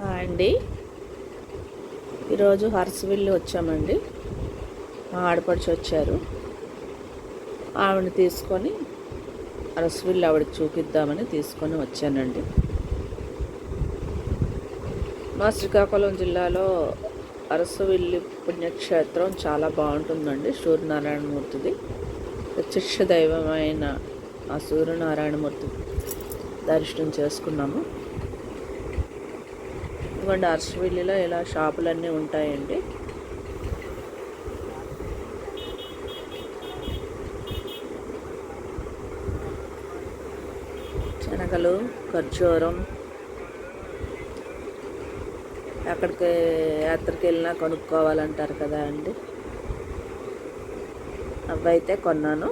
అండి, ఈరోజు హర్స్విల్ వచ్చామండి. మా ఆడపడుచు వచ్చారు. ఆవిడని తీసుకొని హర్స్విల్ ఆవిడకి చూపిద్దామని తీసుకొని వచ్చానండి. మా శ్రీకాకుళం జిల్లాలో అరసవిల్లి పుణ్యక్షేత్రం చాలా బాగుంటుందండి. సూర్యనారాయణమూర్తిది ప్రత్యక్ష దైవమైన ఆ సూర్యనారాయణమూర్తి దర్శనం చేసుకున్నాము. ఇవ్వండి, అరసవిల్లిలో ఇలా షాపులన్నీ ఉంటాయండి. శనగలు, ఖర్జూరం, అక్కడికి యాత్రకి వెళ్ళినా కొనుక్కోవాలంటారు కదా అండి, అవైతే కొన్నాను.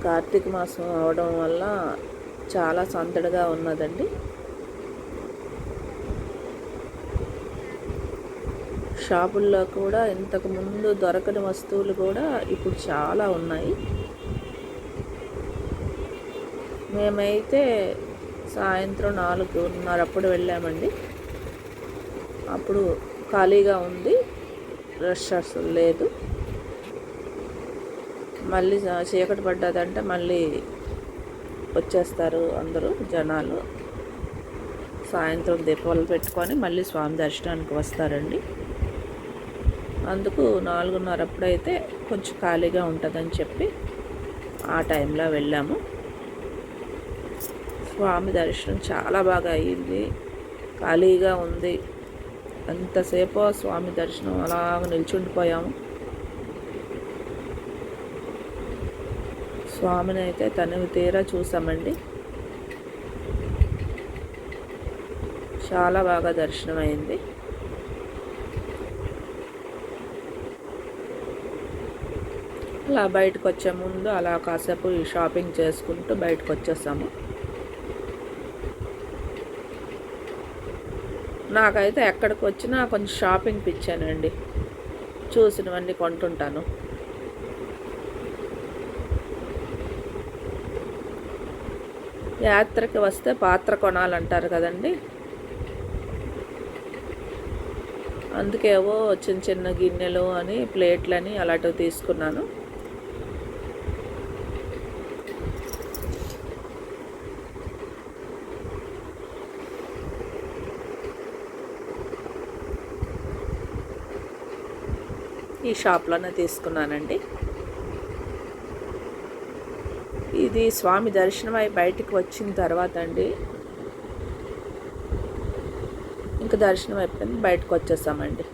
కార్తీక మాసం అవడం వల్ల చాలా సందడిగా ఉన్నదండి. షాపుల్లో కూడా ఇంతకు ముందు దొరకని వస్తువులు కూడా ఇప్పుడు చాలా ఉన్నాయి. మేమైతే సాయంత్రం 4:30 అప్పుడు వెళ్ళామండి. అప్పుడు ఖాళీగా ఉంది, రష్ అసలు లేదు. మళ్ళీ చీకటి పడ్డదంటే మళ్ళీ వచ్చేస్తారు అందరూ జనాలు. సాయంత్రం దీపాలు పెట్టుకొని మళ్ళీ స్వామి దర్శనానికి వస్తారండి. అందుకు 4:30 అప్పుడైతే కొంచెం ఖాళీగా ఉంటుందని చెప్పి ఆ టైంలో వెళ్ళాము. స్వామి దర్శనం చాలా బాగా అయ్యింది. ఖాళీగా ఉంది. ఎంతసేపో స్వామి దర్శనం అలాగ నిల్చుండిపోయాము. స్వామిని అయితే తనివి తీరా చూసామండి. చాలా బాగా దర్శనం అయింది. అలా బయటకు వచ్చే ముందు అలా కాసేపు షాపింగ్ చేసుకుంటూ బయటకు వచ్చేసాము. నాకైతే ఎక్కడికి వచ్చినా కొంచెం షాపింగ్ పిచ్చానండి. చూసినవన్నీ కొంటుంటాను. యాత్రకి వస్తే పాత్ర కొనాలంటారు కదండి, అందుకేవో చిన్న చిన్న గిన్నెలు అని ప్లేట్లని అలాంటివి తీసుకున్నాను. ఈ షాప్లోనే తీసుకున్నానండి. ఇది స్వామి దర్శనం అయి బయటికి వచ్చిన తర్వాత అండి, ఇంకా దర్శనం అయిపోయింది, బయటకు వచ్చేసామండి.